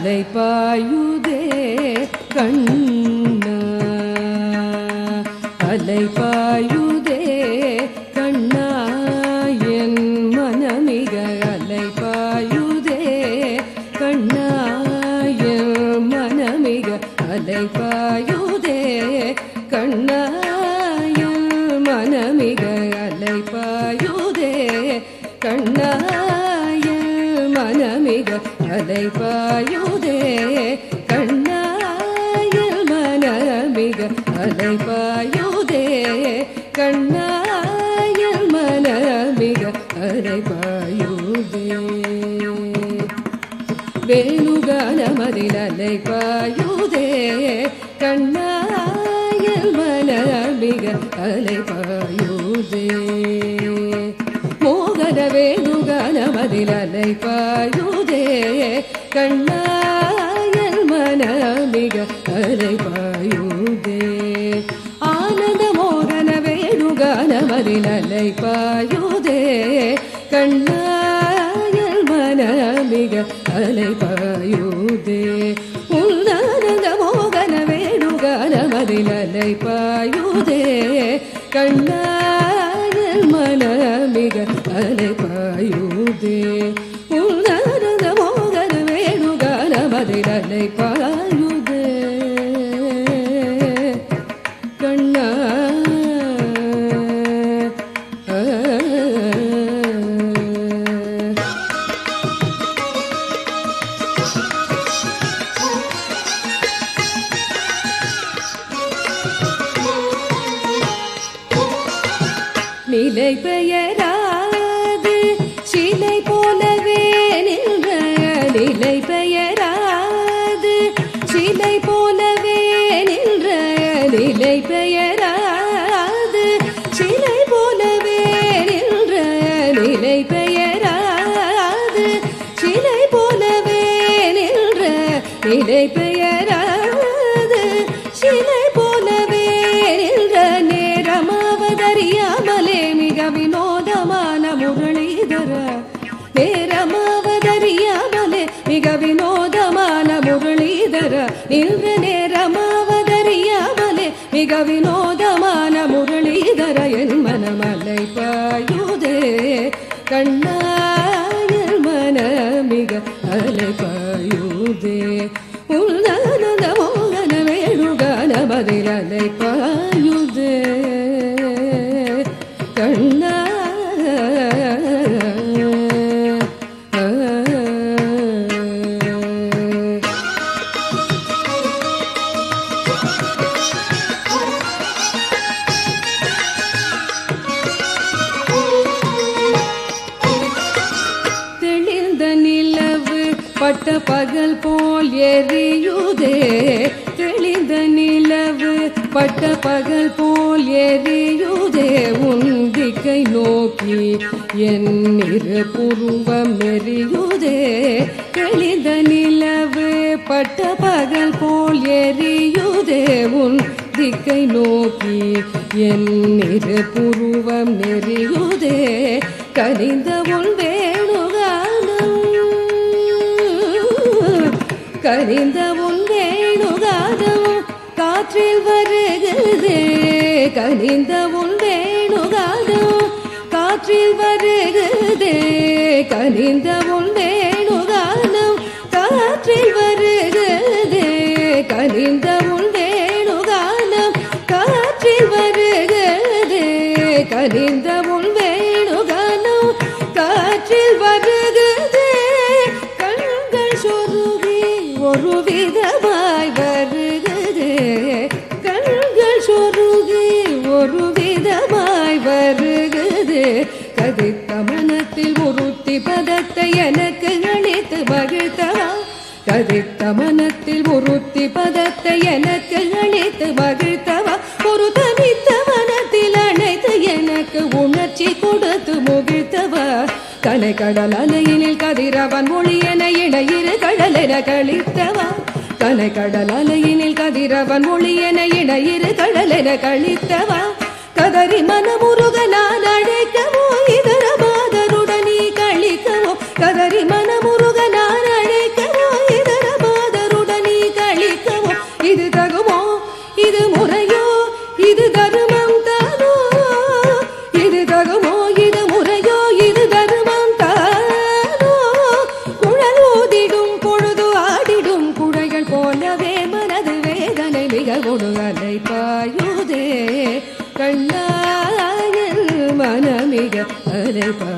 அலைபாயுதே கண்ணா அலைபாயுதே கண்ணா என் மனமிக அலைபாயுதே கண்ணா என் மனமிக அலைபாயுதே கண்ணா என் மனமிக அலைபாயுதே கண்ணா என் மனமிக அலைபாயுதே கண்ணா என் மனமிக அலைபாயுதே கண்ணா என் மனமிக அலைபாயுதே வேணுகானமதில் அலைபாயுதே கண்ணா என் மனமிக அலைபாயுதே மோகன வேணுகானமதில் அலைபாயுதே கண்ணா என் மனமிக அலைபாயுதே ஆனந்த மோகன வேணுகானமதில் அலைபாயுதே கண்ணா என் மனமிக அலைபாயுதே உன்னானந்த மோகன வேணுகானமதில் அலைபாயுதே கண்ணா என் மனமிக அலைபாயுதே உன்னானந்த மோகன வேணுகானமதில் அலைபாயுதே கண்ணா நிலை பெயராது சிலை போலவே நின்ற நிலை பெயராது சிலை போலவே நின்ற நிலை பெயராது சிலை போலவே நின்ற நிலை பெயராது சிலை போலவே நின்ற நிலை பெயராது சிலை போலவே நின்ற நேரமாவதறியாமலே மிக வினோதமான முரளிதர நேரமாவதறியாமலே மிக வினோதமான முரளிதர நின்ற நேரமாவதறியாமலே மிக வினோதமான முரளிதர என் மனமலை பாயுதே கண்ணா என் மனமிக அலைபாயுதே உன்னானந்த மோகன வேணுகானமதில் அலைபாயுதே கண்ணா தெளிந்த நிலவு பட்ட பகல் போல் எரியுதே தெளிந்த நிலவு பட்ட பகல் போல் எரியுதே உந்திக்கை நோக்கி என் இரு புருவம் எரியுதே தெளிந்த நிலவு பட்ட பகல் போல் எரியுதே உன் திக்கை நோக்கி என் இரு புருவம் எரியுதே கனிந்த உன் வேணுகானம் கனிந்த உன் வேணுகானம் காற்றில் வருகுதே கனிந்த உன் வேணுகானம் காற்றில் வருகுதே கனிந்த உன் வேணுகானம் காற்றில் வருகுதே கனிந்த உன் வேணுகானம் காற்றில் வருகுதே கனிந்த உன் வேணுகானம் காற்றில் வருகுதே கண்கள் சொருகி ஒரு விதமாய் வருகுதே கண்கள் சொருகி ஒரு விதமாய் வருகுதே கதித்த மனத்தில் உருத்தி பதத்தை எனக்கு அளித்து மகிழ்த்தவா கதித்த மனத்தில் உருத்தி பதத்தை எனக்கு அளித்து மகிழ்த்தவா ஒரு தனித்த மனத்தில் அணைத்து எனக்கு உணர்ச்சி கொடுத்து முகிழ்த்தவா கனை கடல் அலையினில் கதிரவன் மொழியென இடையிரு கடலென கழித்தவா கனை கடல் அலையினில் கதிரவன் மொழியென இடையிரு கடலென கழித்தவா கதறி மனமுருக நான் அழைக்கவோ இதர மாதருடனே கழிக்கவோ கதறி மனமுருக நான் அழைக்கவோ இதர கண்ணாயில் மனமிக அலைபாயுதே